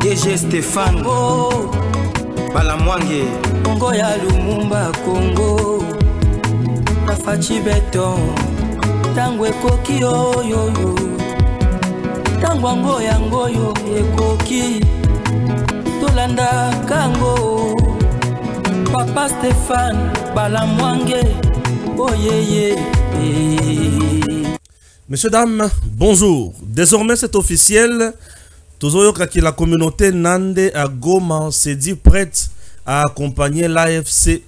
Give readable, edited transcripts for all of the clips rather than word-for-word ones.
DG Stéphane oh. Balamwange Congo ya Lumumba Congo Bafachi beton Tango ekoki oyoyo Tango ango yango yo ekoki Tolanda kango Papa Stéphane Balamwange oh yeah. Messieurs, dames, bonjour. Désormais, c'est officiel. Tozoyoka la communauté Nande à Goma s'est dit prête à accompagner l'AFC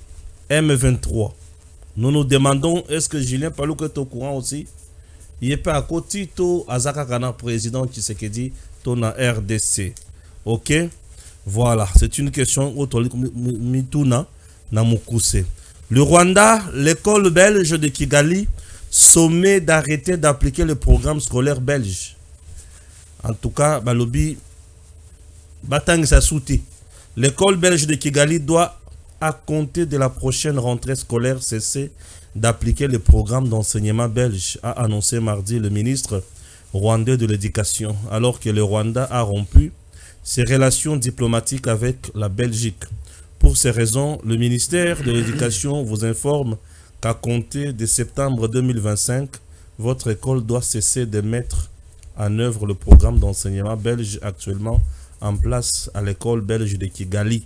M23. Nous nous demandons, est-ce que Julien Paluku est au courant aussi? Il est pas à côté to Azaka Kana président Tshisekedi ton RDC. Ok? Voilà, c'est une question au Mituna Namukuse. Le Rwanda, l'école belge de Kigali sommet d'arrêter d'appliquer le programme scolaire belge. En tout cas, Balobi Batang Sassouti. L'école belge de Kigali doit, à compter de la prochaine rentrée scolaire, cesser d'appliquer le programme d'enseignement belge, a annoncé mardi le ministre rwandais de l'Éducation, alors que le Rwanda a rompu ses relations diplomatiques avec la Belgique. Pour ces raisons, le ministère de l'Éducation vous informe qu'à compter de septembre 2025, votre école doit cesser de mettre en œuvre le programme d'enseignement belge actuellement en place à l'école belge de Kigali.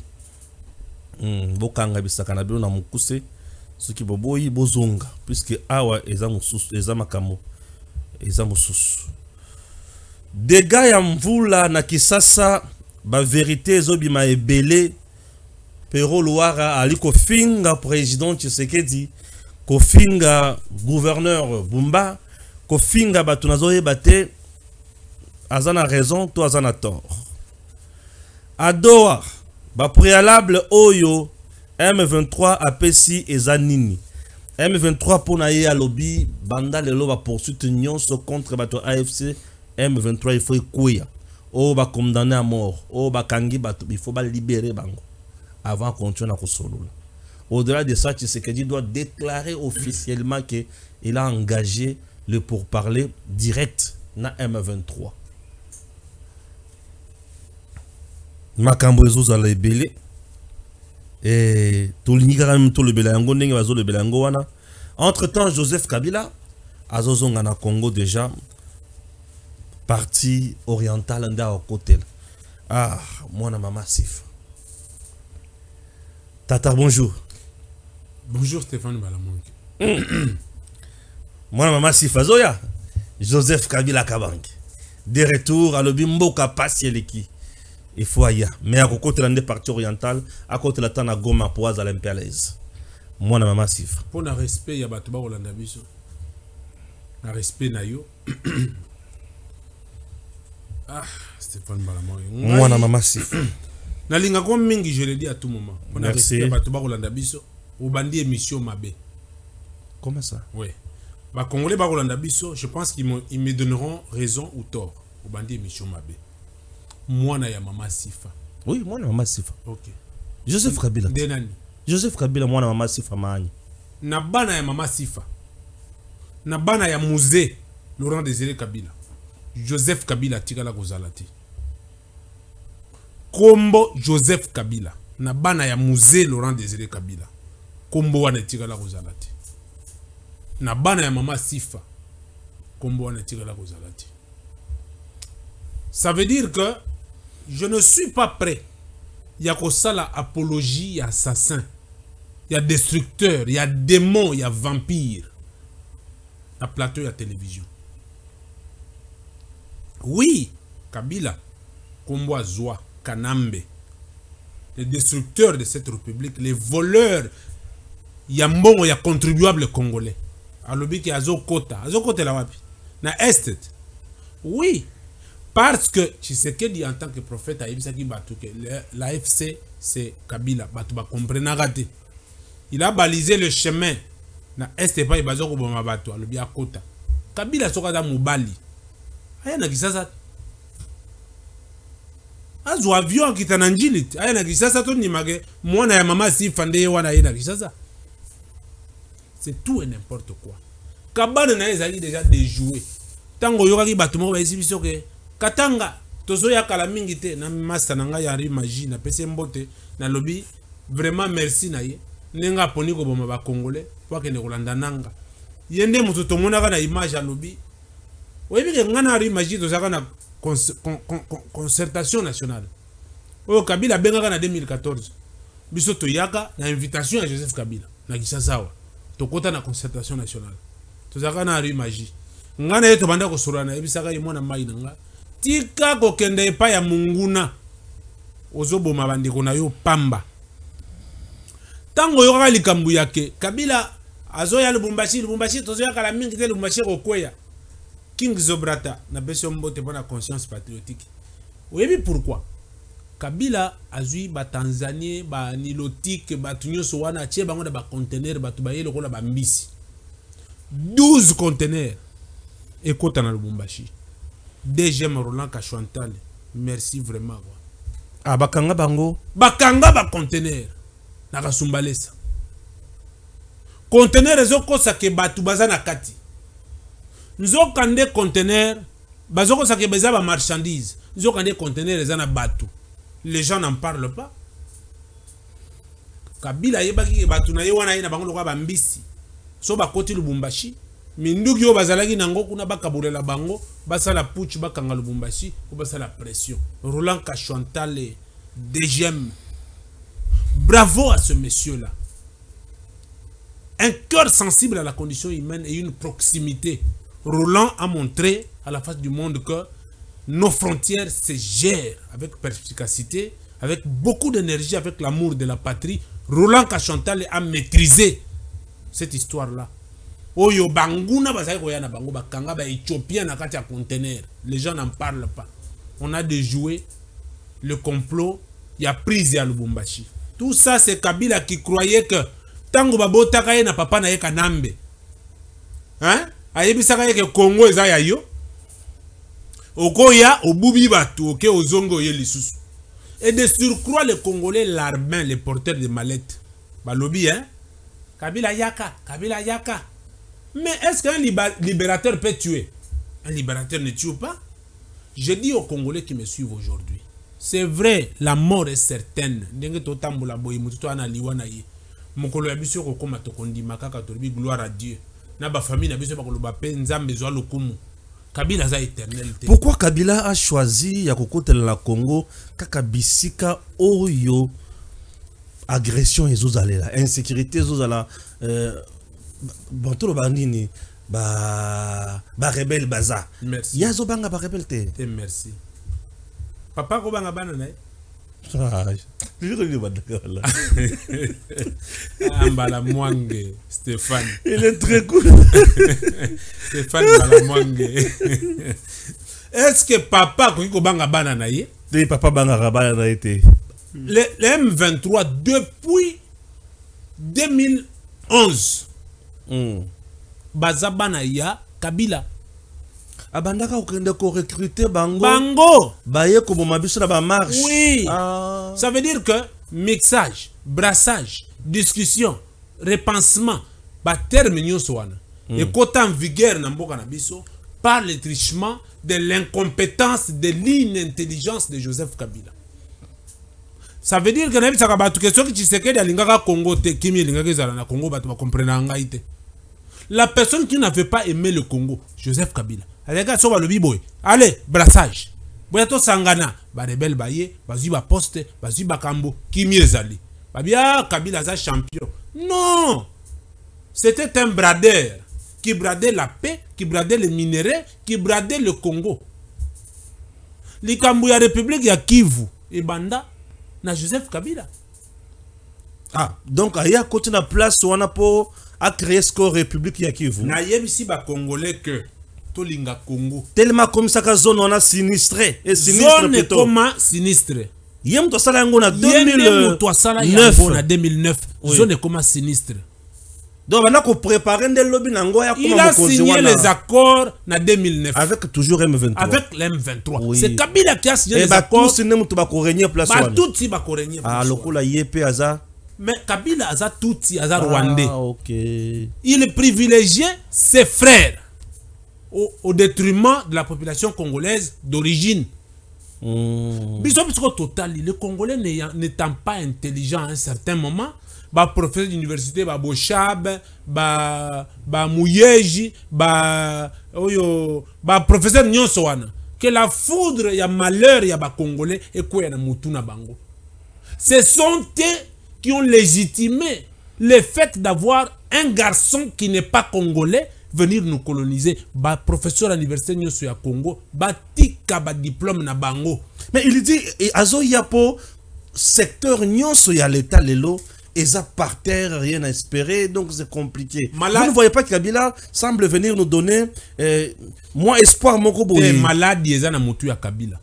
Puisque awa ezamakamo ezamususu. Dégâts ya mvula na Kisasa ba vérité ezobima ebele. Pero Louara ali kofinga président Tshisekedi, kofinga gouverneur Bumba, kofinga batunazoye bate azana raison to azana tort. Adoa ba préalable oyo M23 apesi ezanini. M23 pona ye alobi banda lelo ba poursuite nyonso contre bato AFC M23 il faut kuya. O ba condamné à mort, o ba kangi bato il faut ba libérer bango. Avant de continuer à solo. Au-delà de ça, Tshisekedi doit déclarer officiellement qu'il a engagé le pourparler direct na M23. Makambo ezo za lebele et tout le belango ndenge bazo le belango wana. Entre-temps, Joseph Kabila azozonga na Congo déjà partie orientale nda au côté. Ah, moi na mama Sifa. Tata, bonjour. Bonjour Stéphane Balamwange. Moi, maman Sifazoya, Joseph Kabila Kabange. De retour à l'Obimboka Pasieleki. Il faut ailleurs. Mais à côté de la partie orientale, à côté de la Tana Goma Poise à l'impérialise. Moi, maman Sif. Pour le respect, il y a Batuba Rolanda Biso. Le respect, Nayo. Ah, Stéphane Balamwange. Moi, maman Sif. Nalinga kwa mingi, je le dis à tout moment. On a Merci. respect Batuba Rolanda Biso. Ou bandi émission Mabé. Comment ça? Oui. Bah, Congolais Rolanda Biso, je pense qu'ils me donneront raison ou tort. Ou bandi émission Mabé. Moi, na ya Mama Sifa. Oui, moi, maman Sifa. Ok. Joseph Kabila. Denani. Joseph Kabila, moi, maman Sifa Maani. Na bana ya Mama Sifa. Na bana ya Musée Laurent Désiré Kabila. Joseph Kabila Tikala Kozalati. Kombo Joseph Kabila. Na bana ya Musée Laurent Désiré Kabila. Kombo wana Tikala Kozalati. Na bana ya Mama Sifa. Kombo wana Tikala Kozalati. Ça veut dire que je ne suis pas prêt. Il y a la apologie, il y a assassin, il y a destructeur, il y a démon, il y a vampire. À plateau, il y a télévision. Oui, Kabila, Kombo Zoa, Kanambe, les destructeurs de cette république, les voleurs, il y a bon, il y a contribuable congolais. Alobi ki Azokota, Azokota la wapi. Na Estet. Oui. Parce que Tshisekedi en tant que prophète a dit que l'AFC c'est Kabila. Batouba comprenne raté. Il a balisé le chemin. Na Est pas Ibazoko Bomabatu. Alobi à Kota. Kabila Sokada Mubali. Aya na kisasa. Azu avion qui t'a nanjilit. Aya na kisasa to ni mage. Mwana ya mama si fande wana aya na kisasa. C'est tout et n'importe quoi. Kabane na ezali déjà déjoué. Tango yoka ki batumo ba isibiso ke Katanga tozo ya kala mingi te na master nanga ya ri magie na pese mbote na lobby vraiment merci na ye nenga poni ko boma ba congolais pour que ne kolanda nanga yende mutu to monaka na image ya lobby oyebi ke ngana ri magie to zaka na concertation nationale oyo Kabila bengaka na 2014 biso to yaka na invitation ya Joseph Kabila na Kisasawa to kota na concertation nationale to zaka na ri magie ngana yeto banda ko surana ebisaka ye mwana mai nanga tika ko kende epa ya munguna ozoboma bandeko na yo pamba tango yo kaka likambu yake Kabila azoya Lubumbashi tozoya kala mingi te Lubumbashi kokweya King Zobrata na beso mbote pona conscience patriotique oyebi pourquoi Kabila azui ba Tanzanie ba nilotique ba tunyoso wana tie bango na ba conteneur ba tubaye lokola ba mbisi 12 conteneurs ekota na Lubumbashi DGM Roland Kachwantal merci vraiment quoi. Ah bakanga bango bakanga ba conteneur na kasumbalesa conteneur ezokosa ke batu baza na kati nzokande conteneur bazokosa ke beza ba marchandise nzokande conteneur eza na batu les gens n'en parlent pas Kabila yebaki ke batu na ye wana ye na bango lokwa ba mbisi so bakoti Lubumbashi minduki yo bazalaki nango kuna bakabulela bango basala putsch bakanga Lubumbashi ko basala pression Roland Kachwantal DGM. Bravo à ce monsieur-là. Un cœur sensible à la condition humaine et une proximité. Roland a montré à la face du monde que nos frontières se gèrent avec perspicacité, avec beaucoup d'énergie, avec l'amour de la patrie. Roland Kachwantal a maîtrisé cette histoire-là. Oyo banguna bazali koyana bango bakanga ba Éthiopien na kati ya conteneur. Les gens n'en parlent pas. On a déjoué le complot, il y a prise à Lubumbashi. Tout ça c'est Kabila qui croyait que tango babotaka ye na papa na ye Kanambe. Hein? Ayebisaka ye ke Congo eza ya yo. Okoya obubi batu oke ozongo ye lisusu. Et de surcroît les Congolais larbins, les porteurs de mallettes. Balobi hein? Kabila yaka, Kabila yaka. Mais est-ce qu'un libérateur peut tuer? Un libérateur ne tue pas. Je dis aux Congolais qui me suivent aujourd'hui, c'est vrai, la mort est certaine. Gloire à Dieu. Pourquoi Kabila a choisi ya kokotela la Congo kaka bisika oyo agression ezozalela, insécurité ezozala Bantolo bandini ba rebelle baza. Merci. Yazo banga ba rebelle te. Merci. Papa ko banga bana na. Ambala Mwange Stéphane. Il est très cool. Stéphane Mbala Mwange. Est-ce que papa ko banga bana na ye? Oui, papa banga bana na été. Le M23 depuis 2011. Bazabana ya Kabila abandaka okende ko recruter bango baye ko bomabiso na ba marche. Oui. Ça veut dire que mixage, brassage, discussion, repensement ba terme nyonso wana et kota en vigueur na mboka na biso par le trichement de l'incompétence, de l'inintelligence de Joseph Kabila. Ça veut dire que na bisaka batu question ki Tshisekedi alingaka Congo te kimi alingaka ezala na Congo batu ba comprendre ngai te. La personne qui n'avait pas aimé le Congo, Joseph Kabila. Allez, brassage. Boyato Sangana, ba rebelle baye, bazu ba poste, bazu ba kambo, kimi ezali. Babia Kabila za champion. Non! C'était un bradeur qui bradait la paix, qui bradait les minéraux, qui bradait le Congo. Likambu ya République ya Kivu et Banda na Joseph Kabila. Ah, donc aya côté na place wana po a créé score République ya Kivu. Na yebisi ba Congolais que tolinga Congo. Tellement comme ça ka zone on a sinistré et sinistre zone plutôt. Comment sinistre? Yem to sala yango na 2009. Zone comment sinistre? Donc on a préparé des lobby nango ya il a signé les accords na 2009 avec toujours M23. Avec l'M23. Oui. C'est Kabila qui a signé et les accords. Tous ne mutu ba ko régner place wana. Tout si ba ko régner. Ah lokola yep aza. Mais Kabila aza tout si aza rwandais. Ah OK. Il privilégiait ses frères au détriment de la population congolaise d'origine. Biso biso total, le Congolais n'étant pas intelligent à un certain moment, ba professeur d'université, ba Bochab, ba Mouyeji, ba professeur Nyonsoana, que la foudre y a malheur y a ba Congolais et quoi y a Mutuna Bango. Ce sont eux qui ont légitimé le fait d'avoir un garçon qui n'est pas congolais venir nous coloniser. Ba professeur à l'université Nyonso ya Congo, ba tika ba diplôme na bango. Mais il dit azo yapo secteur Nyonso ya l'état lelo eza par terre, rien à espérer, donc c'est compliqué. Vous ne voyez pas que Kabila semble venir nous donner moins espoir moko boye. Malade eza na mutu ya Kabila.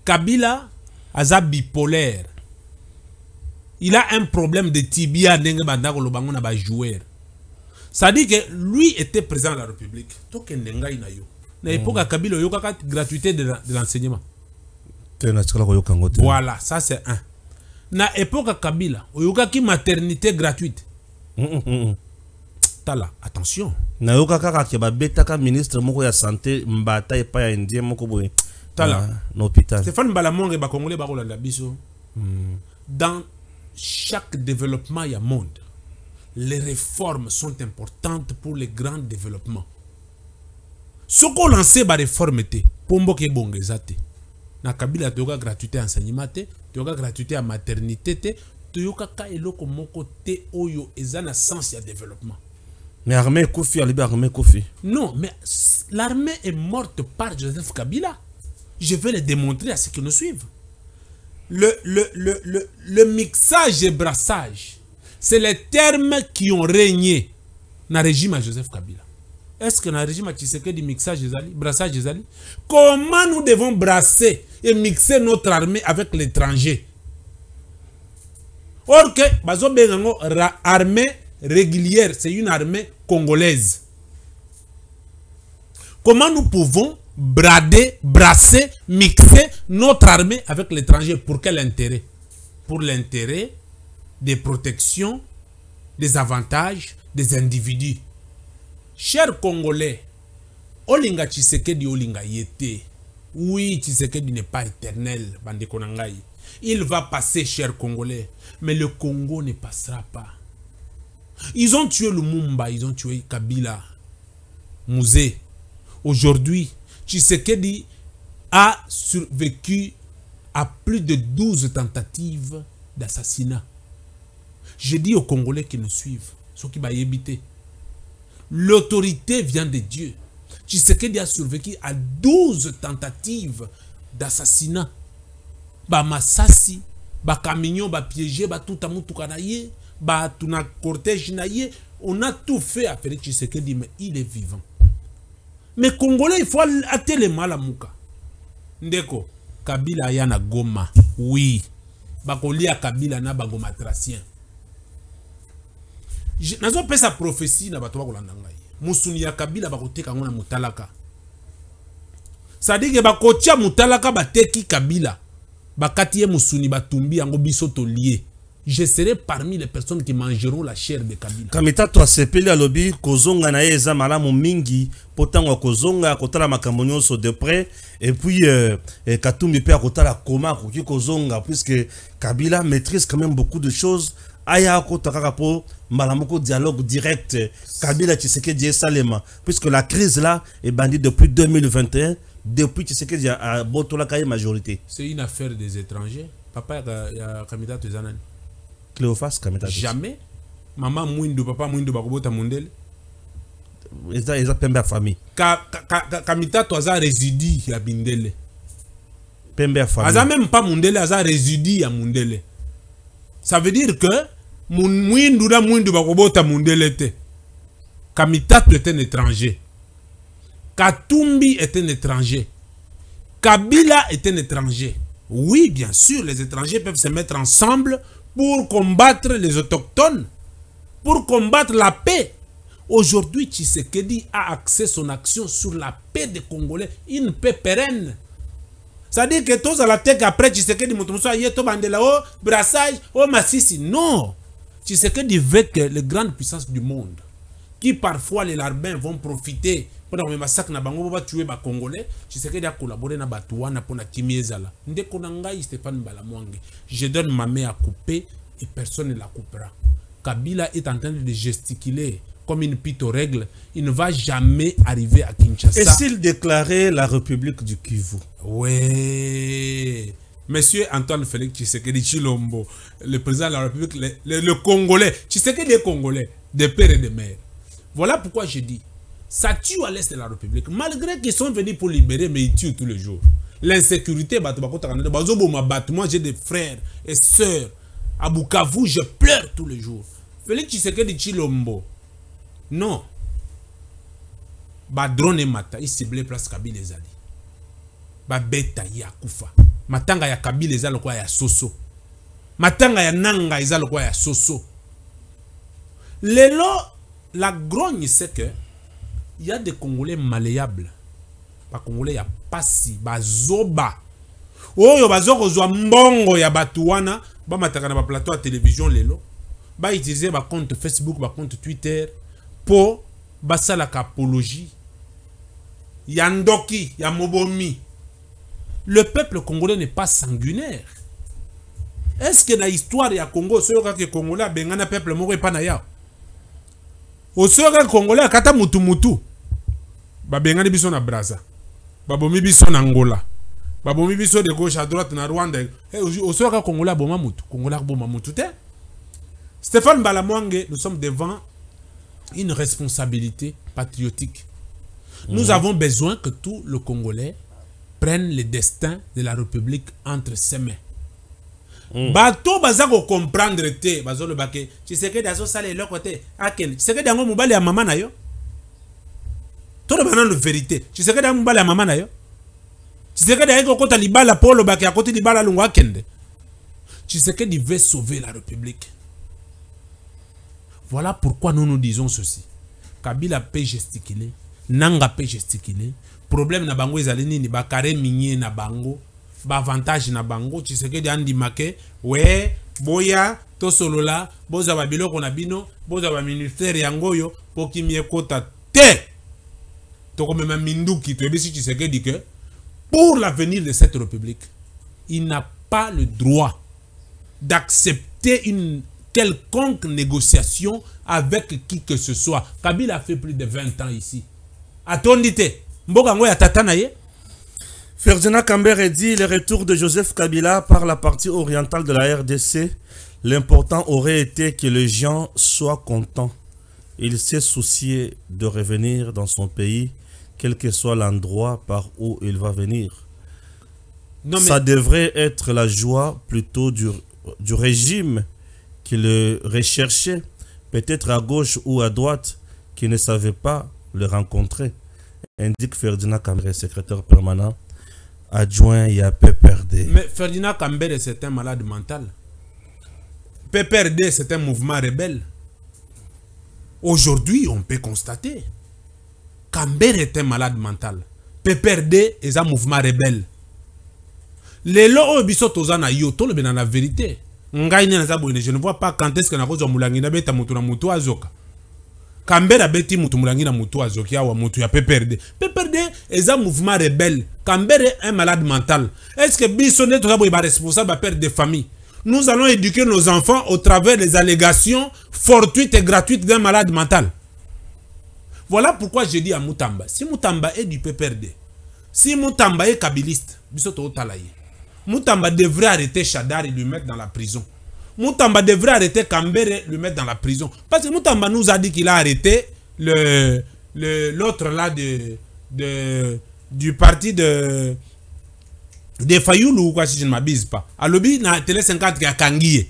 Kabila aza bipolaire. Il a un problème de tibia ndenge bandako lobango na ba joueur. Ça dit que lui était président de la République. Donc ndenga ina yo. Na époque Kabila yo kaka gratuité de l'enseignement. Voilà, ça c'est un. Na époque Kabila, oyoka ki maternité gratuite. Tala, attention. Na yoka kaka ke ba betaka ministre moko ya santé mbata e pa ya indien moko boye. Tala, l'hôpital. Stéphane Balamonge ba congolais ba kolanda biso. Dans chaque développement il y a monde. Les réformes sont importantes pour le grand développement. Ce qu'on lance ba réforme te, pombo ke bongezate. Na Kabila toyoka gratuité enseignement te, toyoka gratuité à maternité te, toyoka ka eloko moko te oyo ezana sens ya développement. Mais armée Kofi a libéré armée Kofi. Non, mais l'armée est morte par Joseph Kabila. Je vais le démontrer à ceux qui nous suivent. Le mixage et brassage, c'est les termes qui ont régné dans le régime à Joseph Kabila. Est-ce que dans le régime à Tshisekedi mixage ezali, brassage ezali? Comment nous devons brasser et mixer notre armée avec l'étranger? Or que bazo bengango armée régulière, c'est une armée congolaise. Comment nous pouvons brader, brasser, mixer notre armée avec l'étranger? Pour quel intérêt? Pour l'intérêt des protections, des avantages des individus. Chers Congolais, Olinga Tshisekedi Olinga yete. Oui, Tshisekedi n'est pas éternel, bande konangai. Il va passer, chers Congolais, mais le Congo ne passera pas. Ils ont tué Lumumba, ils ont tué Kabila, Mouzé. Aujourd'hui, Tshisekedi a survécu à plus de 12 tentatives d'assassinat. Je dis aux Congolais qui nous suivent, ceux qui vont éviter, l'autorité vient de Dieu. Tshisekedi a survécu à 12 tentatives d'assassinat. Ba masasi, ba camion, ba piégé, ba tout amutu kanaye, ba tuna cortège naye, on a tout fait à Félix Tshisekedi, mais il est vivant. Mais Congolais, il faut atteler les mal à Mouka. Ndeko, Kabila yana Goma. Oui. Bakoli a Kabila na bagoma tracien. Nazo pe sa prophétie na bato bakolanda ngai. Musuni ya Kabila bakoteka ngona mutalaka. Ça dit que bakotia mutalaka bateki Kabila. Bakati ye musuni batumbi yango biso to lié. Je serai parmi les personnes qui mangeront la chair de Kabila. Kamita to asepeli alobi kozonga na ye eza malamu mingi potango kozonga kotala makambo nyonso de près et puis Katumbi pe akotala koma koki kozonga puisque Kabila maîtrise quand même beaucoup de choses. Aya kotaka po malamoko dialogue direct Kabila Tshisekedi Salema puisque la crise là est bandie depuis 2021 depuis Tshisekedi a botola kaye majorité. C'est une affaire des étrangers. Papa ya Kamita Tezanani. Cléophas Kamita. Jamais. Maman Mwindo, papa Mwindo bakobota Mundele. Eza pembe ya famille. Kamita Toza résidi ya Bindele. Pembe ya famille. Aza même pas Mundele, aza résidi ya Mundele. Ça veut dire que Mwindo na Mwindo bakobota Mundele te. Kamita est un étranger. Katumbi est un étranger. Kabila est un étranger. Oui, bien sûr, les étrangers peuvent se mettre ensemble pour combattre les autochtones, pour combattre la paix. Aujourd'hui, Tshisekedi a axé son action sur la paix des Congolais, une paix pérenne. C'est-à-dire que tous à la tête après Tshisekedi, brassage, massissi. Non. Tshisekedi veut que les grandes puissances du monde, qui parfois les larbins vont profiter pendant que massacre na bango ba tuer ba congolais Tshisekedi a collaboré na Batouana pour na Kimiezala ndeko na ngai Stéphane Balamwange je donne ma main à couper et personne ne la coupera. Kabila est en train de gesticuler comme une pite aux règles, il ne va jamais arriver à Kinshasa. Et s'il déclarait la République du Kivu? Oui. Monsieur Antoine Félix Tshisekedi Chilombo, le président de la République, le Congolais, Tshisekedi est Congolais, de père et de mère. Voilà pourquoi je dis, ça tue à l'est de la République. Malgré qu'ils sont venus pour libérer, mais ils tuent tous les jours. L'insécurité, moi j'ai des frères et sœurs. À Bukavu, je pleure tous les jours. Félix Tshisekedi Chilombo, non. Ba drone mata, il ciblé place Kabila ezali. Ba beta ya kufa. Matanga ya Kabila ezali kwa ya soso. Matanga ya nanga ezali kwa ya soso. Lelo, la grogne c'est que il y a des Congolais malléables. Ba Congolais ya pasi, ba zoba. Oyo bazoko zwa mbongo ya Batouana, ba mataka na ba plateau à télévision lelo. Ba utiliser ba compte Facebook, ba compte Twitter pour basa la apologie. Yandoki, ya mobomi. Le peuple congolais n'est pas sanguinaire. Est-ce que dans l'histoire ya Congo, ce que Congolais bengana peuple moko pas na ya? Au que Congolais kata mutu mutu. Ba bengana biso na Brazza. Ba bomi biso na Angola. Ba bomi biso de gauche à droite na Rwanda. Au que Congolais boma mutu, Congolais boma mutu te. Stéphane Balamwange, nous sommes devant une responsabilité patriotique. Nous avons besoin que tout le Congolais prenne le destin de la République entre ses mains. Bato bazako comprendre te bazo le baké Tshisekedi azo sale le côté aken Tshisekedi ngo mubali ya mama na yo to le banana vérité Tshisekedi ngo mubali ya mama na yo Tshisekedi ayeko kota libala polo baké akoti libala lungu akende Tshisekedi veut sauver la République. Voilà pourquoi nous nous disons ceci. Kabila peut gesticuler, Nanga peut gesticuler. Problème na bango ezali nini ba carré minier na bango, ba avantage na bango. Tshisekedi andi make, we boya to solola, boza ba biloko na bino, boza ba ministère yangoyo po kimie kota te. To comme même Minduki, tu ebisi Tshisekedi que pour l'avenir de cette république, il n'a pas le droit d'accepter une quelconque négociation avec qui que ce soit. Kabila a fait plus de 20 ans ici. Attendez, Mboka ngoya tatana ye. Ferdinand Kambere dit le retour de Joseph Kabila par la partie orientale de la RDC. L'important aurait été que les gens soient contents. Il s'est soucié de revenir dans son pays, quel que soit l'endroit par où il va venir. Non, mais ça devrait être la joie plutôt du régime qui le recherchait, peut-être à gauche ou à droite, qui ne savait pas le rencontrer, indique Ferdinand Kambere, secrétaire permanent adjoint à PPRD. Mais Ferdinand Kambere, c'est un malade mental. PPRD, c'est un mouvement rebelle. Aujourd'hui, on peut constater Kambere est un malade mental. PPRD est un mouvement rebelle. Les lois biso tozana yo to le la vérité. Je ne vois pas quand est-ce que na kozo mulangi na beta mutu na mutu azoka. Kambere beti mutu mulangi na mutu azoki awa mutu ya PPRD. PPRD est un mouvement rebelle. Kambere est un malade mental. Est-ce que biso ne toza boy responsable à père de famille? Nous allons éduquer nos enfants au travers des allégations fortuites et gratuites d'un malade mental. Voilà pourquoi je dis à Moutamba, si Moutamba est du PPRD, si Moutamba est kabiliste, biso to talaye. Moutamba devrait arrêter Chadar et lui mettre dans la prison. Moutamba devrait arrêter Kambere et lui mettre dans la prison. Parce que Moutamba nous a dit qu'il a arrêté l'autre là du parti de Fayoulou, quoi, si je ne m'abuse pas. À l'objet, na télé 50 qui a Kangiye.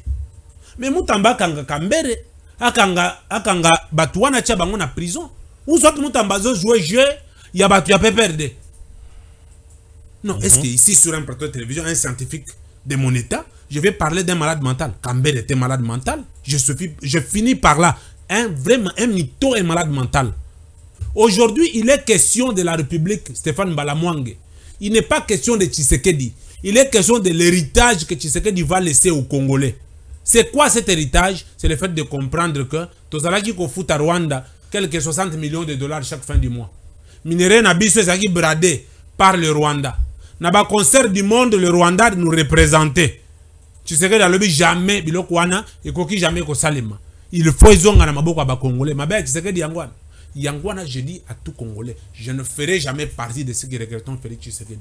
Mais Moutamba kanga Kambere, akanga Batouana tia bango na prison. Ou soit que Moutamba zo jouer jeu, il y a Batou, il y a PPRD. Non, est-ce que ici sur un plateau de télévision, un scientifique de mon état, je vais parler d'un malade mental? Kambere était malade mental. Je finis par là. Vraiment, un mytho est malade mental. Aujourd'hui, il est question de la République, Stéphane Balamwange. Il n'est pas question de Tshisekedi. Il est question de l'héritage que Tshisekedi va laisser aux Congolais. C'est quoi cet héritage? C'est le fait de comprendre que Tozalaki ko fout à Rwanda quelques 60 millions de dollars chaque fin du mois. minerai na biso ezaki bradé par le Rwanda. Na ba concert du monde le Rwanda nous représentait. Tu sais que dans le but jamais biloko wana ekoki jamais ko salema. Il faut izonga na maboko ba congolais. Mabe tu sais que yangwana. Yangwana je dis à tout congolais, je ne ferai jamais partie de ceux qui regrettent Félix Tshisekedi.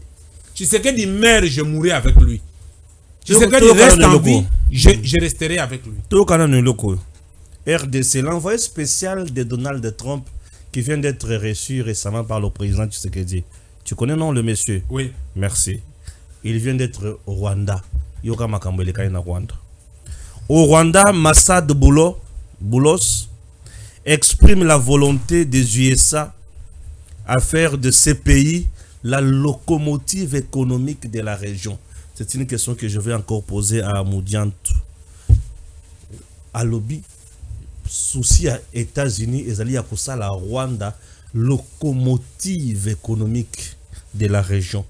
Tshisekedi meurt, je mourrai avec lui. Tshisekedi reste en vie, je resterai avec lui. Tout Canada loko. RDC, l'envoyé spécial de Donald Trump qui vient d'être reçu récemment par le président Tshisekedi. Tu connais non le monsieur? Oui. Merci. Il vient d'être au Rwanda. Yoka Makambele na Rwanda. Au Rwanda, Massad Boulos exprime la volonté des USA à faire de ces pays la locomotive économique de la région. C'est une question que je vais encore poser à Moudiantou. À lobby, souci à États-Unis, et à la Rwanda, locomotive économique de la région.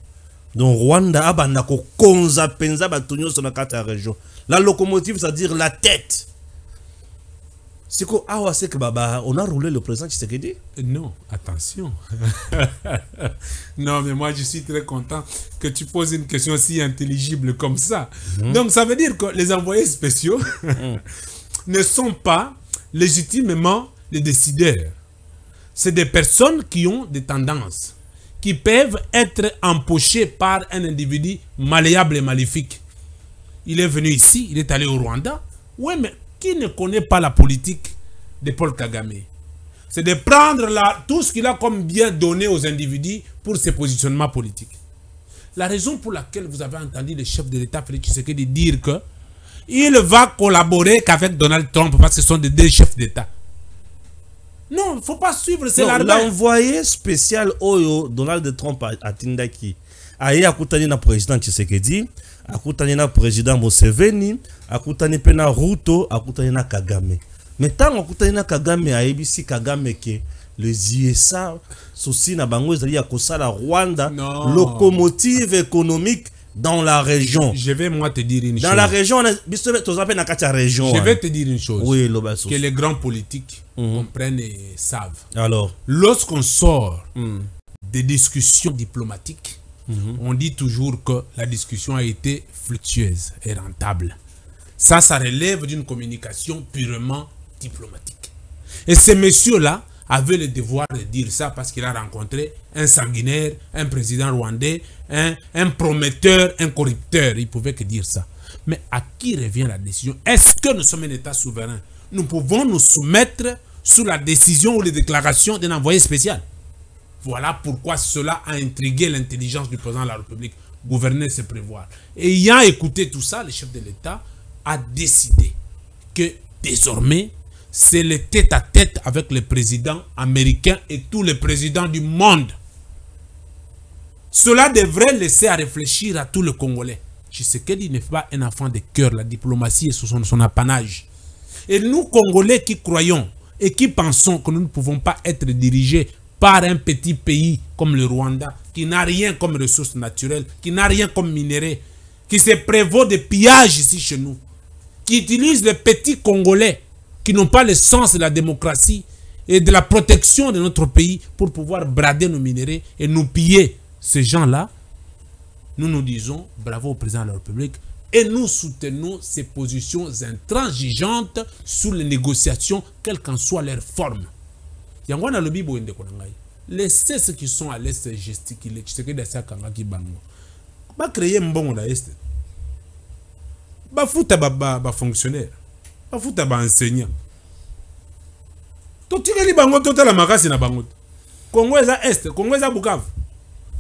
Donc Rwanda a banako konza penza batunyo sur la région. La locomotive, c'est-à-dire la tête. C'est quoi on a roulé le président Tshisekedi? Non, attention. Non, mais moi je suis très content que tu poses une question si intelligible comme ça. Donc ça veut dire que les envoyés spéciaux ne sont pas légitimement les décideurs. C'est des personnes qui ont des tendances, qui peuvent être empochées par un individu malléable et maléfique. Il est venu ici, il est allé au Rwanda. Oui, mais qui ne connaît pas la politique de Paul Kagame? C'est de prendre tout ce qu'il a comme bien donné aux individus pour ses positionnements politiques. La raison pour laquelle vous avez entendu le chef de l'État Félix Tshisekedi dire que il va collaborer qu'avec Donald Trump parce que ce sont des deux chefs d'État. Non, il ne faut pas suivre, c'est l'armée. L'envoyé spécial Oyo, Donald Trump à Tindaki, a eu akutani na président Tshisekedi, akutani na président Museveni, akutani pena Ruto, akutani na Kagame. Mais tant akutani na Kagame a ebisi Kagame que les USA souci na bango ezali ya kosala Rwanda locomotive économique dans la région. Je vais moi te dire une chose. Dans la région, je vais te dire une chose. Oui, que les grands politiques comprennent et savent. Alors, lorsqu'on sort des discussions diplomatiques, on dit toujours que la discussion a été fructueuse et rentable. Ça relève d'une communication purement diplomatique. Et ces messieurs-là avaient le devoir de dire ça parce qu'il a rencontré un sanguinaire, un président rwandais, un prometteur, un corrupteur. Il ne pouvait que dire ça. Mais à qui revient la décision? Est-ce que nous sommes un État souverain? Nous pouvons nous soumettre sous la décision ou les déclarations d'un envoyé spécial. Voilà pourquoi cela a intrigué l'intelligence du président de la République. Gouverner, c'est prévoir. Et ayant écouté tout ça, le chef de l'État a décidé que désormais, c'est le tête-à-tête avec le président américain et tous les présidents du monde. Cela devrait laisser à réfléchir à tout le Congolais. Tshisekedi n'est pas un enfant de cœur. La diplomatie est son apanage. Et nous, Congolais qui croyons et qui pensons que nous ne pouvons pas être dirigés par un petit pays comme le Rwanda, qui n'a rien comme ressources naturelles, qui n'a rien comme minerais, qui se prévaut de pillages ici chez nous, qui utilise les petits Congolais qui n'ont pas le sens de la démocratie et de la protection de notre pays pour pouvoir brader nos minéraux et nous piller. Ces gens-là, nous nous disons bravo au président de la République et nous soutenons ces positions intransigeantes sous les négociations, quelle qu'en soit leur forme. Laissez ceux qui sont à l'est gesticuler. Tu sais que c'est ça qui bango. Ba créer mbongo na est. Ba futa ba fonctionnaire. Ba futa ba enseignant. To tikeli bango tota la makasi na bango. Congo eza est, Congo eza Bukavu.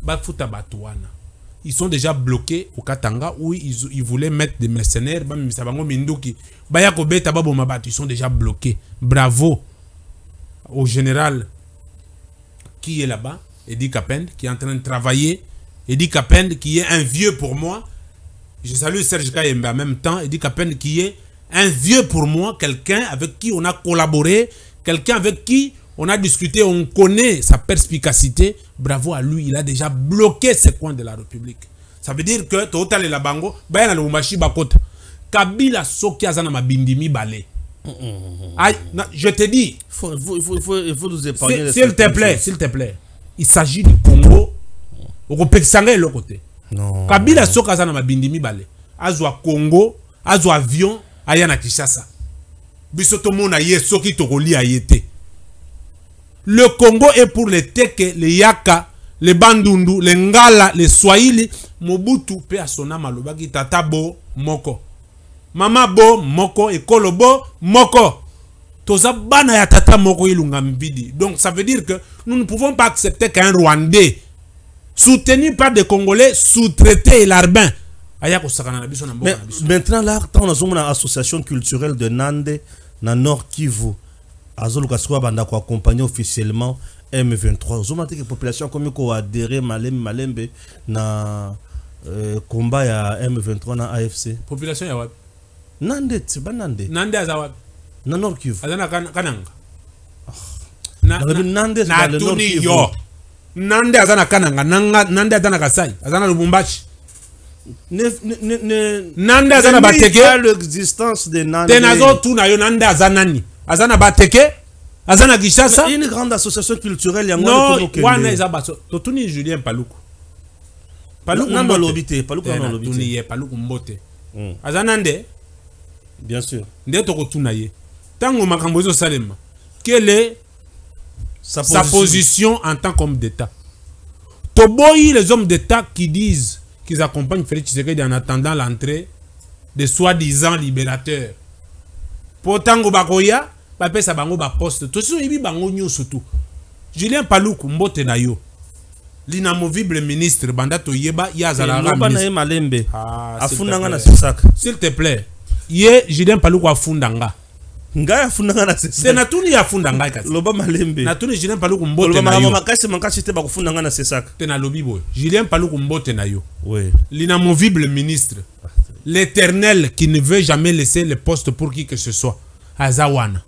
Ba futa ba tuana. Ils sont déjà bloqués au Katanga où ils voulaient mettre des mercenaires, ba misa bango minduki. Ba ya ko beta ba boma batu, ils sont déjà bloqués. Bravo au général qui est là-bas, Edi Kapend, qui est en train de travailler. Edi Kapend, qui est un vieux pour moi. Je salue Serge Kayembe en même temps. Edi Kapend, qui est un vieux pour moi, quelqu'un avec qui on a collaboré, quelqu'un avec qui on a discuté, on connaît sa perspicacité. Bravo à lui, il a déjà bloqué ces coins de la République. Ça veut dire que Total et la Bango, Bayana Lumashi Bakota, Kabila Soki Azana Mabindimi Balé. Je te dis, il faut nous épargner. S'il te plaît, il s'agit du Congo. Au Pexanga le côté. Non. Kabila soka za na mabindi mibale. Azwa Congo, azwa avion, aya na Kinshasa. Biso to mona ye soki to koli ayete. Le Congo est pour les Teke, les Yaka, les Bandundu, les Ngala, les Swahili. Mobutu pe asona malobaki tata bo moko. Mama bo moko, ekolo bo moko. Toza bana ya tata moko ilunga mbidi. Donc ça veut dire que nous ne pouvons pas accepter qu'un Rwandais soutenu par des Congolais sous-traités et l'arbin. Maintenant là, quand on a une association culturelle de Nande na Nord Kivu, Azolo Kaswa banda ko accompagner officiellement M23. Vous avez que la population comme ko adhérer malembe na combat ya M23 na AFC. Population ya wapi? Nande, c'est pas Nande. Nande aza wapi? Na Nord Kivu. Azana kananga. Nande na le Nord Kivu. Yo. Nande azana kananga, Nande azana Kasai, azana Lubumbashi. Nande azana bateke l'existence de Nande. Tenazo tuna yo Nande azana ni. Azana bateke, azana Kinshasa. Une grande association culturelle ya ngwana ko no. Wana eza baso. Totuni Julien Paluku. Paluku namba lobité, Paluku namba lobité. Tuni ye Paluku mbote. Azana Nande. Bien sûr. Nde to ko tuna ye. Tango makambo zo salema. Quelle est sa position en tant qu'homme d'État? Toboyi les hommes d'État qui disent qu'ils accompagnent Félix Tshisekedi en attendant l'entrée de soi-disant libérateurs. Potango bakoya, pape sa bango ba poste. Tosi ibi bango nyo surtout. Julien Paluku mbote na yo. L'inamovible ministre banda to yeba ya zalala ministre. Malembe. Afundanga na sisaka. S'il te plaît. Ye Julien Paluku afundanga. Ngaya fundanga na sisaka. C'est natuni ya fundanga kati. Loba malembe. Natuni Julien Paluku mbote na yo. Loba makasi makasi te ba kufundanga na sisaka. Te na lobi boy. Julien Paluku mbote na yo. Oui. L'inamovible ministre. L'Éternel qui ne veut jamais laisser le poste pour qui que ce soit. Azawana.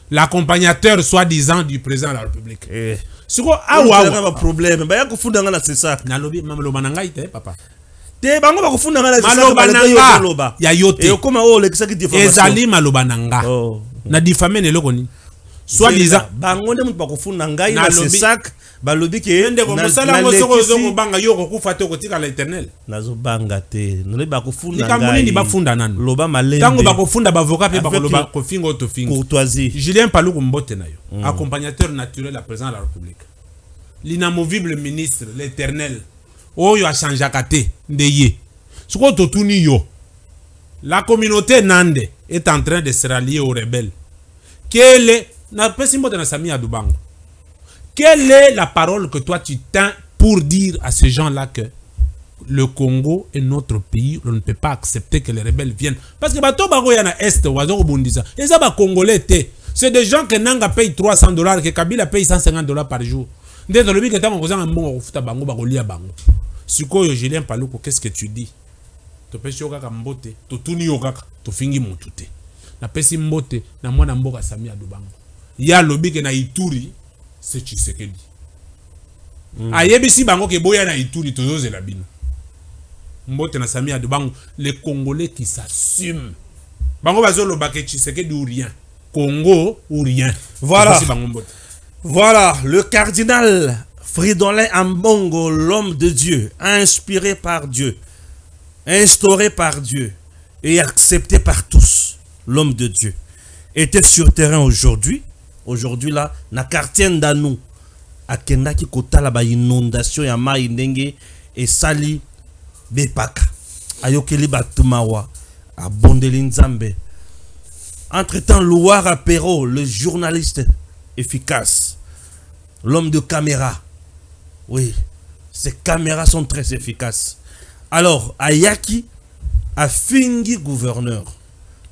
L'accompagnateur soi-disant du président de la République. C'est quoi? Ah ouais. Pas problème. Ba ya kufundanga na sisaka. Na lobi mama loba nanga ite papa. Te bango ba kufundanga na sisaka. Maloba nanga. Loba. Ya yote. Et comment oh le kisaki diffamation. Ezali maloba nanga. Oh. Na diffamé ne loko ni. Soi-disant bango nde mutu ba kufunda ngai na sisaka. Balobi ke ndeko mosala ngo soko zongo banga yo kokufa te kotika l'Éternel. Nazo banga te. Nole ba kufunda ngai. Likamuni ni ba funda nanu. Loba malembe. Tango ba kufunda ba avocat pe ba loba ko fingo to fingo. Courtoisie. Julien Paluku mbote na yo. Accompagnateur naturel à président de la République. L'inamovible ministre, l'Éternel. Oyo a changé kate ndeye. Soko to tuni yo. La communauté Nande est en train de se rallier aux rebelles. Quelle est Quelle est la parole que toi tu tins pour dire à ces gens-là que le Congo est notre pays, on ne peut pas accepter que les rebelles viennent? Parce que bato bako yana est wazo bundisa. Et ça ba congolais té. C'est des gens que Nanga paye $300, que Kabila paye $150 par jour. Ndé to lobi que tango kozanga mbongo kofuta bango bakolia bango. Sikoyo Julien Paluku, qu'est-ce que tu dis? To pesi okaka mbote, to tuni okaka, to fingi mutute. Na pesi mbote na mwana mboka Samia Dubango. Ya lobi ke na Ituri c'est Tshisekedi. Ayebisi bango ke boya na Ituri tozoze la bino. Mbote na Samia Dubango, les Congolais qui s'assument. Bango bazolo bake Tshisekedi ou rien. Congo ou rien. Voilà. Voilà, le cardinal Fridolin Ambongo, l'homme de Dieu, inspiré par Dieu, instauré par Dieu et accepté par tous. L'homme de Dieu était sur terrain aujourd'hui. Aujourd'hui là, na quartier d'Anou, à Kendaki kota la ba inondation ya mai ndenge et sali bepaka. Ayokeli batumawa, a bondeli nzambe. Entre-temps, Louara Perrault, le journaliste efficace, l'homme de caméra. Oui, ces caméras sont très efficaces. Alors, Ayaki a fini gouverneur.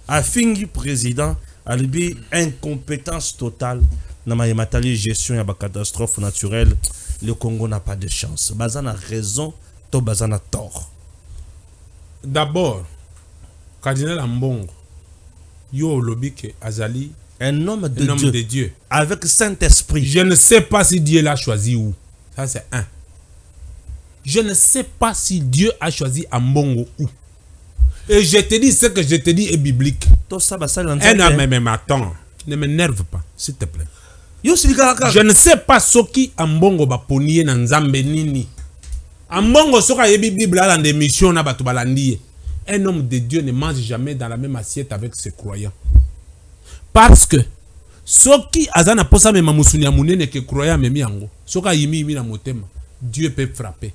A fini président, a lui incompétence totale dans la gestion de la catastrophe naturelle. Le Congo n'a pas de chance. Bazan a raison, to Bazan a tort. D'abord, Cardinal Ambongo, yo lobike Azali, un homme de Dieu, avec Saint-Esprit. Je ne sais pas si Dieu l'a choisi où. Ça c'est un. Je ne sais pas si Dieu a choisi Ambongo où. Et je te dis, ce que je te dis est biblique. Tout ça, Mais attends, ne m'énerve pas, s'il te plaît. Je ne sais pas ce qui ambongo baponie na nzambe nini. Ambongo soka yebi Bible dans des missions na batu balandi. Un homme de Dieu ne mange jamais dans la même assiette avec ses croyants. Parce que soki azana posa me mamusuni ya munene ke croyant memi yango. Soka yimi na motema. Dieu peut frapper.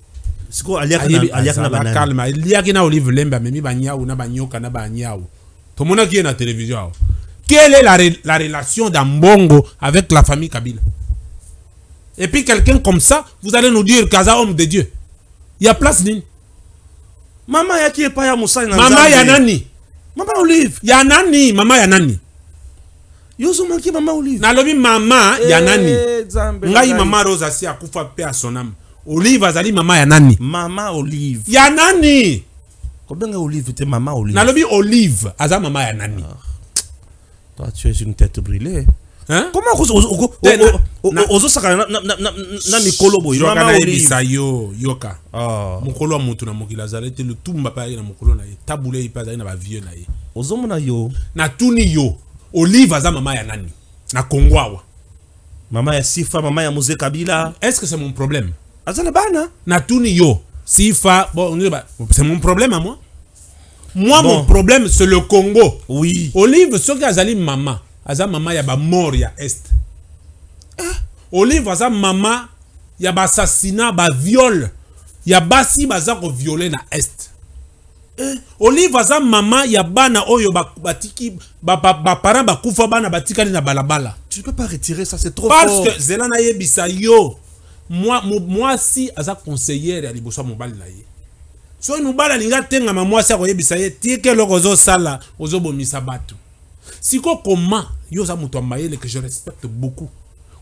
Siko aliakna banana. Calme, aliakna Olive Lemba memi banyaou na banyoka na banyaou. Tout le monde qui est dans la télévision. Quelle est la relation d'Ambongo avec la famille Kabila? Et puis quelqu'un comme ça, vous allez nous dire Kaza homme de Dieu. Il y a place nini? Maman ya qui est pas ya Moussa na Maman ya nani? Maman Olive. Ya nani? Maman ya nani? Yozo manki Maman Olive. Na lobi maman ya nani? Ngai Maman Rose asi akufa pe a son âme. Olive azali maman ya nani? Maman Olive. Ya nani? Combien Olive te Maman Olive? Na lobi Olive aza maman ya nani? Toi tu es une tête brûlée. Hein? Comment ozo saka na mikolo boy Maman Olive yo yoka. Mukolo mutu na mokila zalete le tumba pa na mukolo na ye. Tabule ipa za na ba vieux na ye. Ozo mona yo. Na tuni yo. Olive aza maman ya nani? Na Kongwawa. Maman ya Sifa, maman ya Mzee Kabila. Est-ce que c'est mon problème? Azana bana. Na tuni yo. Sifa, bon, c'est mon problème à moi. Moi, bon. Mon problème, c'est le Congo. Oui. Olive, ce que azali maman. Aza maman ya ba mort ya est. Olive, aza maman ya ba assassinat, ba viol. Ya basi baza ko violer na est. Olive, aza maman ya bana oyo batiki ba parents ba kufa bana batikali na balabala. Tu ne peux pas retirer ça, c'est trop parce fort. Parce que Zelana yebisa yo. Moi si aza conseillère ya liboso mobali na ye. So nous bala linga tenga ma moi sa ko yebisa ye tike lokozo sala ozo bomisa batu. Siko comment yo za muto mayele que je respecte beaucoup.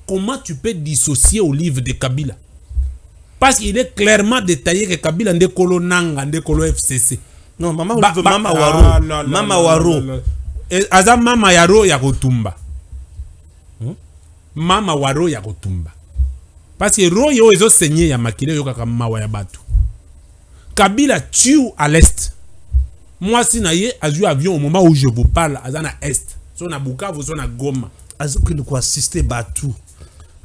Comment tu peux dissocier Olive de Kabila? Parce qu'il est clairement détaillé que Kabila nde kolo nanga nde kolo FCC. Non, maman Olive mama waro. Mama waro. Aza mama yaro ya kotumba. Mama waro ya kotumba. Parce que ro yo ezo saigner ya makile yo kaka mawa ya batu. Kabila tue à l'est. Moi si na ye azu avion au moment où je vous parle azana est. So na Bukavu so na Goma. Azu que nous assister Batu.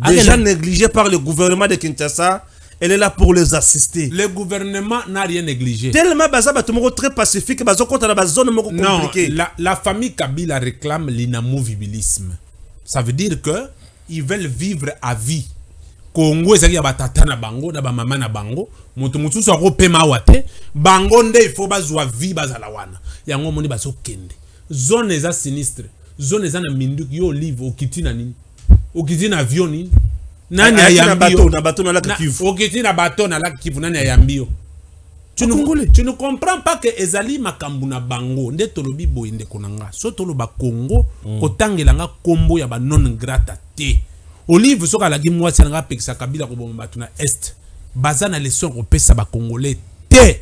Déjà négligé par le gouvernement de Kinshasa, elle est là pour les assister. Le gouvernement n'a rien négligé. Tellement baza batumoko très pacifique, bazo contre la zone moko compliquée. Non, la famille Kabila réclame l'inamovibilisme. Ça veut dire que ils veulent vivre à vie. Congo ezali ya batata na bango na ba mama na bango, mutu mutusu ako pema wate, bango nde il faut bazwa vie bazala wana. Yango moni baso kende. Zone eza sinistre. Zone eza na minduki yo Olive okiti na nini? Okiti na avion nini? Nani ayambio na bateau na Lac Kivu. Okiti na bateau na Lac Kivu nani ayambio? Tu ne comprends pas que ezali makambu na bango nde tolobi boyende konanga. So toloba Congo kotangela nga kombo ya ba non grata te. Olive soka la gimwa tanga pekisa Kabila ko bomba tuna est. Bazana leçon ko pesa ba congolais te.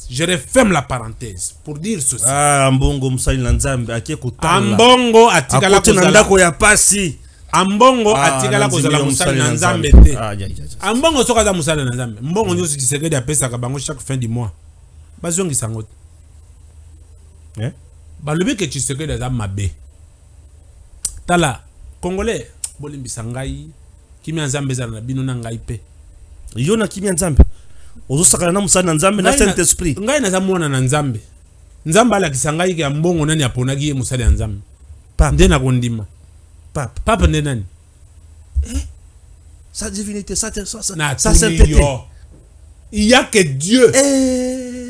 Je referme la parenthèse pour dire ceci. Ah, Ambongo Musali Nzambe akie kotala. Ambongo atikala ko zala ndako ya pasi. Ambongo atikala ko zala Musali Nzambe te. Ambongo soka za Musali Nzambe. Mbongo nyoso Tshisekedi apesa ka bango chaque fin du mois. Bazongi sango. Balobi ke Tshisekedi za mabe. Tala Congolais bolimbisa ngai kimia Nzambe za na bino na ngai pe. Yo na kimia Nzambe. Ozo sakana na Musali Nzambe na Saint Esprit. Ngai na za mwana na Nzambe. Nzambe ala kisangai ke Ambongo nani aponaki ye Musali Nzambe. Papa nde na kondima. Papa nde nani? Sa divinité, sa sainteté. Il y a que Dieu.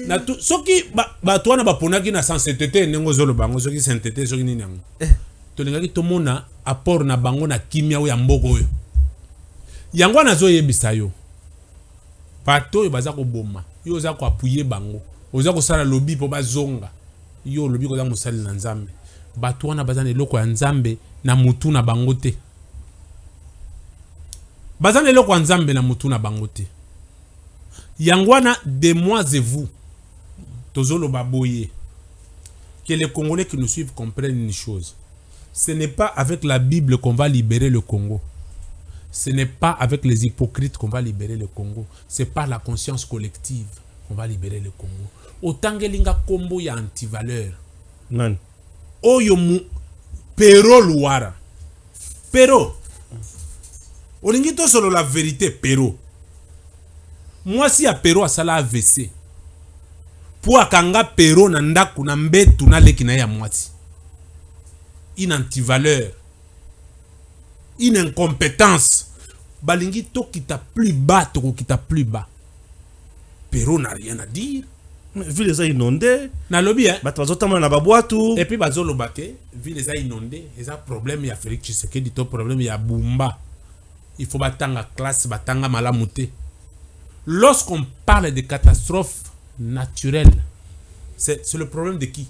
Na tout soki ba toi na ba ponaki na sainteté nengo zolo bango soki sainteté soki nini yango. To lingaki to mona apport na bango na kimia ya mboko oyo. Yango na zo yebisa yo. Bato yo baza ko boma. Yo za ko appuyer bango. Oza ko sala lobby po bazonga. Yo lobby ko za Musali na Nzambe. Bato wana bazana eloko ya Nzambe na mutu na bango te. Bazana eloko ya Nzambe na mutu na bango te. Yangwana de moi et vous. Tozolo baboye. Que les Congolais qui nous suivent comprennent une chose. Ce n'est pas avec la Bible qu'on va libérer le Congo. Ce n'est pas avec les hypocrites qu'on va libérer le Congo. C'est par la conscience collective qu'on va libérer le Congo. Autant que linga combo ya anti-valeur. Non. Oyo mu pero luara. Pero Olingito solo la vérité, Pero. Moi, si a Pero a sala AVC, pour akanga Pero nandaku na mbetu na leki na ya mwati. Une antivaleur. Une incompétence. Balingito qui t'a plus bas, toko qui t'a plus bas. Pero n'a rien à dire. Vu les a inondés. Na lobby, hein? Et puis, bazolo bake, vu les a inondés, ils ont problème, il y a Félix Tshisekedi, il y a problème, il y a Bumba. Il faut batanga classe, batanga malamouté. Lorsqu'on parle de catastrophes naturelles, c'est le problème de qui?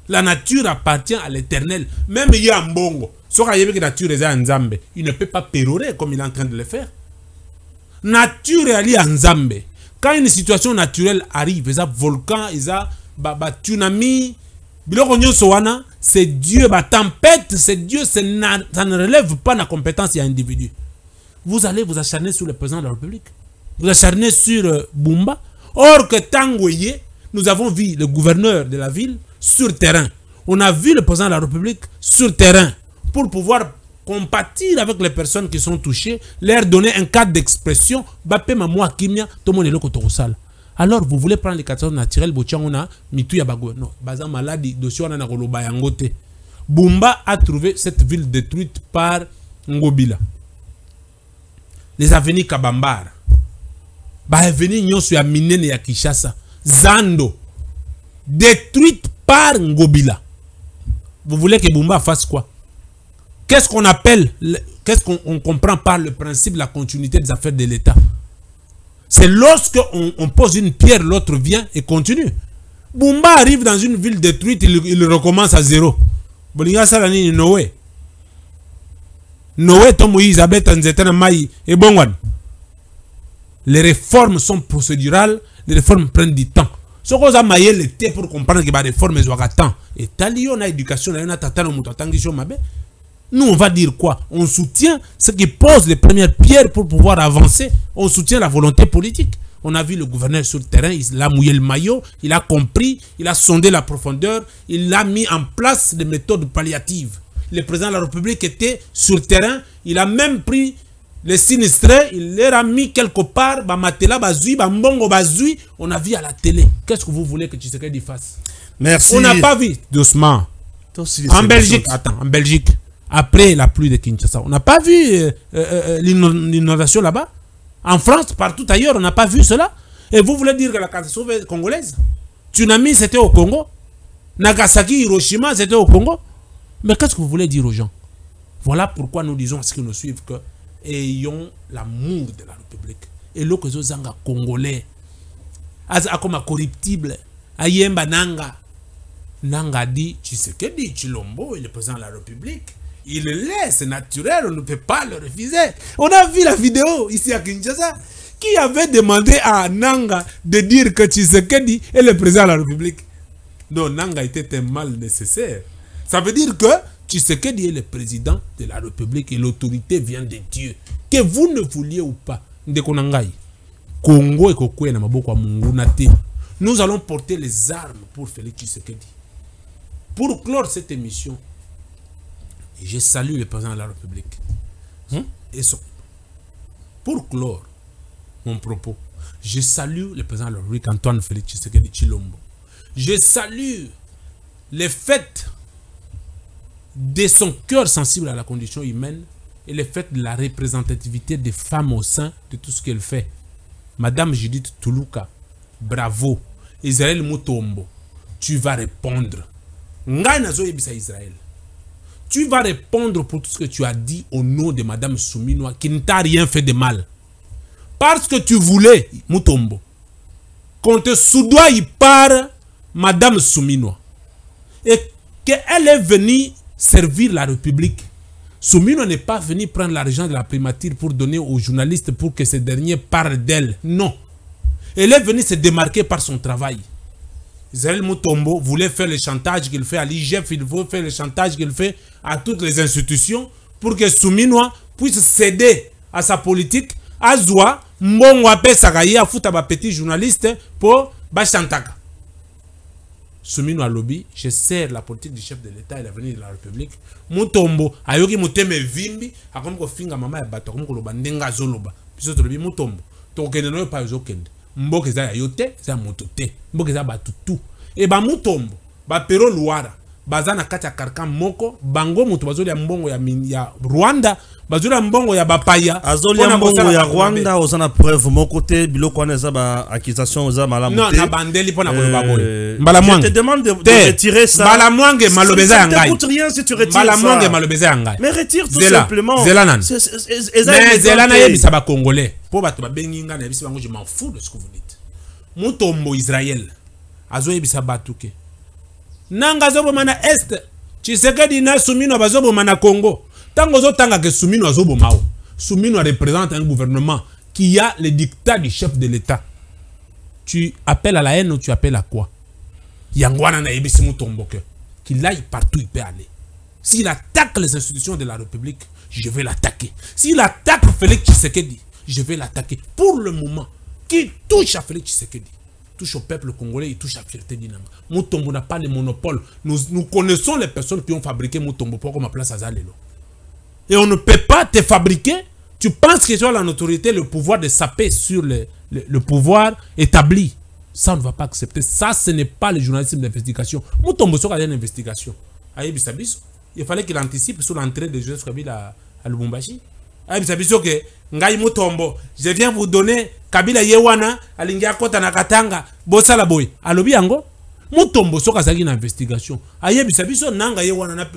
La nature appartient à l'éternel. Même il y a un bongo. Si la nature est en Zambé, il ne peut pas pérorer comme il est en train de le faire. Nature est allée en Zambé. Quand une situation naturelle arrive, il y a volcan, il y a tsunami, c'est Dieu, tempête, c'est Dieu, ça ne relève pas la compétence d'un individu. Vous allez vous acharner sur le président de la République. Vous acharner sur Bumba. Or que Tangoye, nous avons vu le gouverneur de la ville sur terrain. On a vu le président de la République sur terrain pour pouvoir compatir avec les personnes qui sont touchées, leur donner un cadre d'expression. Alors, vous voulez prendre les catastrophes naturelles, non, baza maladie, dossier on a Bumba a trouvé cette ville détruite par Ngobila. Les avenirs Kabambar. Avenue Nyonso ya Minene ya Kinshasa. Zando. Détruite par Ngobila. Vous voulez que Bumba fasse quoi? Qu'est-ce qu'on appelle, qu'est-ce qu'on comprend par le principe de la continuité des affaires de l'État? C'est lorsque on pose une pierre, l'autre vient et continue. Bumba arrive dans une ville détruite, il recommence à zéro. Bolinga Salani Noé. Noé Tomoui Isabeth Nzetana Maï et Bongwan. Les réformes sont procédurales, les réformes prennent du temps. Ce qu'on a maillé l'été pour comprendre que les réformes sont temps. Et Talio, on a éducation, on a tatana, nous, on va dire quoi? On soutient ce qui pose les premières pierres pour pouvoir avancer. On soutient la volonté politique. On a vu le gouverneur sur le terrain, il a mouillé le maillot, il a compris, il a sondé la profondeur, il a mis en place des méthodes palliatives. Le président de la République était sur le terrain, il a même pris les sinistrés, il les a mis quelque part, Bamatela, Bazui, Bambongo, Bazui. On a vu à la télé. Qu'est-ce que vous voulez que Tshisekedi fasse? Merci. On n'a pas vu, doucement. En Belgique, attends, en Belgique. Après la pluie de Kinshasa. On n'a pas vu l'inondation là-bas. En France, partout ailleurs, on n'a pas vu cela. Et vous voulez dire que la catastrophe est congolaise? Tsunami, c'était au Congo. Nagasaki, Hiroshima, c'était au Congo. Mais qu'est-ce que vous voulez dire aux gens? Voilà pourquoi nous disons à ceux qui nous suivent que ayons l'amour de la République. Et l'eau que nous avons congolais. Comme corruptible. Ayemba Nanga. Nanga dit, Tshisekedi, Chilombo, il est président de la République. Il le laisse, c'est naturel, on ne peut pas le refuser. On a vu la vidéo ici à Kinshasa qui avait demandé à Nanga de dire que Tshisekedi est le président de la République. Donc Nanga était un mal nécessaire. Ça veut dire que Tshisekedi est le président de la République et l'autorité vient de Dieu. Que vous ne vouliez ou pas, Congo et Kokoué na maboko Mungunate. Nous allons porter les armes pour Félix Tshisekedi. Pour clore cette émission, je salue le président de la République. Et pour clore mon propos, je salue le président de la République, Antoine Félix Tshisekedi Tshilombo. Je salue le fait de son cœur sensible à la condition humaine et le fait de la représentativité des femmes au sein de tout ce qu'elle fait. Madame Judith Toulouka, bravo. Israël Mutombo, tu vas répondre. Israël. Tu vas répondre pour tout ce que tu as dit au nom de Madame Souminois qui ne t'a rien fait de mal. Parce que tu voulais, Mutombo, qu'on te soudoie par Madame Souminois. Et qu'elle est venue servir la République. Souminois n'est pas venu prendre l'argent de la primature pour donner aux journalistes pour que ces derniers parlent d'elle. Non. Elle est venue se démarquer par son travail. Israël Mutombo voulait faire le chantage qu'il fait à l'IGF, il veut faire le chantage qu'il fait à toutes les institutions pour que Souminois puisse céder à sa politique. Azwa, Mbongo Ape Sagaye, a foutu à petit journaliste pour Bachantaka. Soumino Alobi, je sers la politique du chef de l'État et l'avenir de la République. Mutombo, ayoki muteme vimbi, akom ko finga mama ya bato, akom ko loba ndenga zoloba. Biso to lobi mutombo. To kende no pa zokende. Mboke za yote, za motote. Mboke za batutu. E ba mutombo, ba pero luara, bazana kati ya karkan moko, bango mutu bazoli ya mbongo ya Rwanda, bazoli ya mbongo ya bapaya. Azoli ya mbongo ya Rwanda, ozana preuve mon côté, biloko wana za ba accusation oza malamu te. Non, na bandeli pona koloba boy. Mbala Je te demande de retirer ça. Mbala mwange malobeza ya ngai. Ça ne coûte rien si tu retires Mbala ça. mwange malobeza ya ngai. Mais retire tout simplement. Zelana. Mais Zelana yebisa ba Congolais. Po bato ba bengi nga na yebisa bango, je m'en fous de ce que vous dites. Mutombo Israël. Azo yebisa batuke. Nanga zobo mana est. Tshisekedi na Soumino bazobo mana Congo. Tango zo tanga ke Soumino azobo mao. Soumino représente un gouvernement qui a les dictats du chef de l'État. Tu appelles à la haine ou tu appelles à quoi? Yangwana na yebisi Mutombo que qu'il aille partout il peut aller. S'il attaque les institutions de la République, je vais l'attaquer. S'il attaque Félix Tshisekedi, je vais l'attaquer. Pour le moment, qui touche à Félix Tshisekedi touche au peuple congolais, il touche à la fierté d'Inanga. Mutombo n'a pas le monopole. Nous connaissons les personnes qui ont fabriqué Mutombo pour qu'on place à Zalelo. Et on ne peut pas te fabriquer. Tu penses que tu as la notoriété, le pouvoir de saper sur le pouvoir établi. Ça, on ne va pas accepter. Ça, ce n'est pas le journalisme d'investigation. Mutombo sera une investigation. Il fallait qu'il anticipe sur l'entrée de Joseph Kabila à Lubumbashi. Que Ngai Mutombo, je viens vous donner Kabila Yewana, Alingia Kota na Katanga, Bosala Boy. Alobi yango, Mutombo soka zaki na investigation. Ayebisa biso nanga Yewana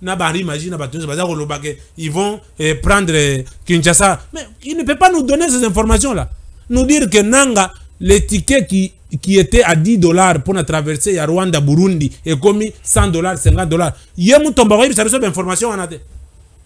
na bari imagine batonze bazako lobake, ils vont prendre Kinshasa. Mais il ne peut pas nous donner ces informations là. Nous dire que nanga les tickets qui étaient à $10 pour traverser ya Rwanda Burundi et commis $100, $50. Ye Mutombo ayebisa biso information anate.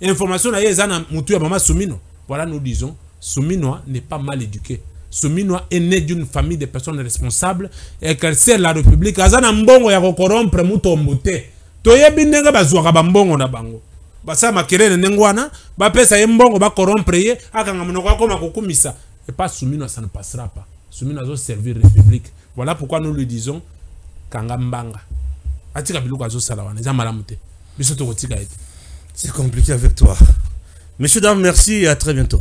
Information na yezana mutu ya mama Soumino. Voilà, nous disons, Soumino n'est pas mal éduqué. Soumino est né d'une famille de personnes responsables et qu'elle sert la République. Azana mbongo ya corrompre Mutombo te. Toyebi ndenge bazwaka bambongo na bango. Basa makelele ndengwana, ba pesa ye mbongo ba corrompre ye, akanga monoko akoma kokumisa. Et pas Soumino, ça ne passera pas. Soumino doit servir la République. Voilà pourquoi nous lui disons kanga mbanga. Atika biluko azo salawana, za malamu te. Biso to kotika ete. C'est compliqué avec toi. Messieurs, dames, merci et à très bientôt.